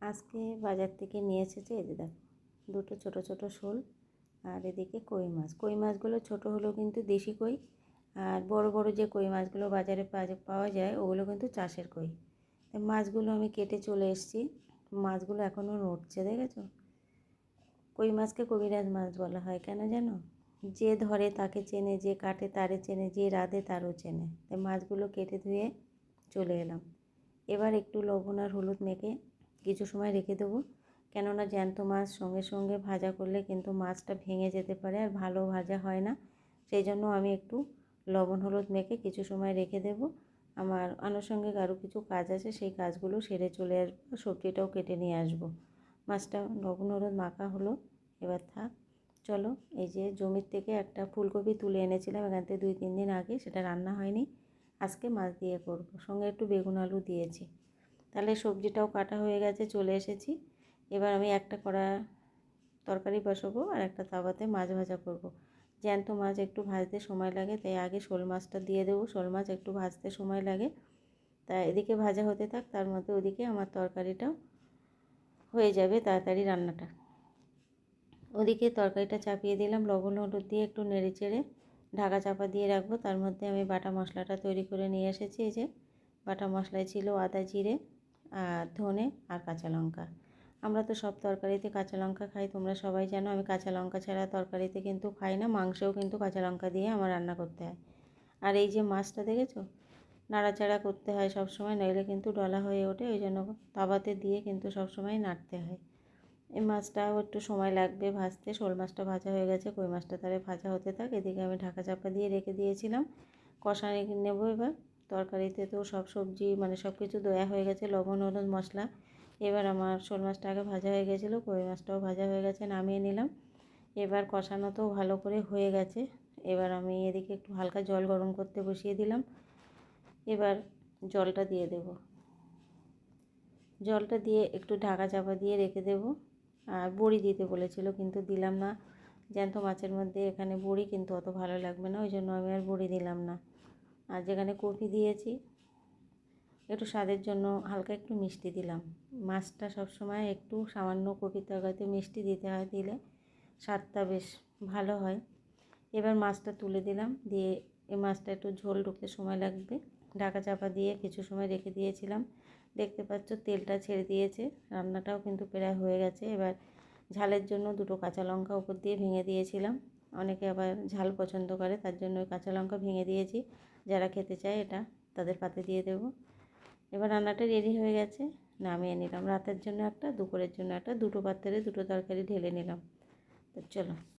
আজকে বাজার থেকে নিয়ে এসেছে এই যে দেখো দুটো ছোট ছোট শোল আর এদিকে কই মাছ। কই মাছগুলো ছোট হলেও কিন্তু দেশি কই, আর বড় বড় যে কই মাছগুলো বাজারে পাওয়া যায় ওগুলো কিন্তু চাষের কই। মাছগুলো আমি কেটে চলে এসেছি, মাছগুলো এখনও নড়ছে, দেখেছো? কই মাছকে কবিরাজ মাছ বলা হয় কেন জানো? যে ধরে তাকে চেনে, যে কাটে তারে চেনে, যে রাঁধে তারও চেনে। তাই মাছগুলো কেটে ধুয়ে চলে এলাম। এবার একটু লবণ আর হলুদ মেখে কিছু সময় রেখে দেবো, কেননা জ্যান্ত মাছ সঙ্গে সঙ্গে ভাজা করলে কিন্তু মাছটা ভেঙে যেতে পারে আর ভালো ভাজা হয় না। সেই জন্য আমি একটু লবণ হলুদ মেখে কিছু সময় রেখে দেবো। আমার আনুষঙ্গিক আরও কিছু কাজ আছে, সেই কাজগুলো সেরে চলে আসবো, সবজিটাও কেটে নিয়ে আসবো। মাছটা লবণ হলুদ মাখা হলো, এবার থাক। চলো, এই যে জমির থেকে একটা ফুলকপি তুলে এনেছিলাম এখান থেকে 2-3 দিন আগে, সেটা রান্না হয়নি, আজকে মাছ দিয়ে করব, সঙ্গে একটু বেগুন আলু দিয়েছি। তাহলে সবজিটাও কাটা হয়ে গেছে, চলে এসেছি। এবার আমি একটা কড়া তরকারি বসাবো আর একটা তাওয়াতে মাছ ভাজা করব। জ্যান্ত মাছ একটু ভাজতে সময় লাগে, তাই আগে শোল মাছটা দিয়ে দেবো। শোল মাছ একটু ভাজতে সময় লাগে, তাই এদিকে ভাজা হতে থাক, তার মধ্যে ওদিকে আমার তরকারিটাও হয়ে যাবে তাড়াতাড়ি রান্নাটা। ওদিকে তরকারিটা চাপিয়ে দিলাম, লবণ হলুদ দিয়ে একটু নেড়ে চেড়ে ঢাকা চাপা দিয়ে রাখবো। তার মধ্যে আমি বাটা মশলাটা তৈরি করে নিয়ে এসেছি। এই যে বাটা মশলায় ছিল আদা জিরে আর ধনে আর কাঁচা লঙ্কা। আমরা তো সব তরকারিতে কাঁচা লঙ্কা খাই, তোমরা সবাই জানো। আমি কাঁচা লঙ্কা ছাড়া তরকারিতে কিন্তু খাই না, মাংসেও কিন্তু কাঁচা লঙ্কা দিয়ে আমার রান্না করতে হয়। আর এই যে মাছটা দেখেছো, নাড়াচাড়া করতে হয় সব সময়, নইলে কিন্তু ডলা হয়ে ওঠে, ওই জন্য তাওয়াতে দিয়ে কিন্তু সব সময় নাড়তে হয়। এই মাছটাও একটু সময় লাগবে ভাজতে। শোল মাছটা ভাজা হয়ে গেছে, কই মাছটা তাহলে ভাজা হতে থাক। এদিকে আমি ঢাকা চাপা দিয়ে রেখে দিয়েছিলাম, কষানি নেব এবার। তরকারিতে তো সব সবজি মানে সব কিছু দেওয়া হয়ে গেছে, লবণ হলুদ মশলা। এবার আমার শোল মাছটা আগে ভাজা হয়ে গেছিলো, কই মাছটাও ভাজা হয়ে গেছে, নামিয়ে নিলাম। এবার কষানো তো ভালো করে হয়ে গেছে। এবার আমি এদিকে একটু হালকা জল গরম করতে বসিয়ে দিলাম। এবার জলটা দিয়ে দেব, জলটা দিয়ে একটু ঢাকা চাপা দিয়ে রেখে দেব। আর বড়ি দিতে বলেছিল কিন্তু দিলাম না, জ্যান্ত মাছের মধ্যে এখানে বড়ি কিন্তু অত ভালো লাগবে না, ওই জন্য আমি আর বড়ি দিলাম না। আর যেখানে কপি দিয়েছি একটু স্বাদের জন্য হালকা একটু মিষ্টি দিলাম। মাছটা সবসময় একটু সামান্য কপির তরকারিতে মিষ্টি দিতে হয়, দিলে স্বাদটা বেশ ভালো হয়। এবার মাছটা তুলে দিলাম, দিয়ে এই মাছটা একটু ঝোল ঢুকতে সময় লাগবে, ঢাকা চাপা দিয়ে কিছু সময় রেখে দিয়েছিলাম। দেখতে পাচ্ছ তেলটা ছেড়ে দিয়েছে, রান্নাটাও কিন্তু প্রায় হয়ে গেছে। এবার ঝালের জন্য দুটো কাঁচা লঙ্কা উপর দিয়ে ভেঙে দিয়েছিলাম, অনেকে আবার ঝাল পছন্দ করে, তার জন্য ওই কাঁচা লঙ্কা ভেঙে দিয়েছি। যারা খেতে চায় এটা তাদের পাতে দিয়ে দেবো। এবার রান্নাটা রেডি হয়ে গেছে, নামিয়ে নিলাম। রাতের জন্য একটা, দুপুরের জন্য একটা, দুটো পাত্রে দুটো তরকারি ঢেলে নিলাম। তো চলো।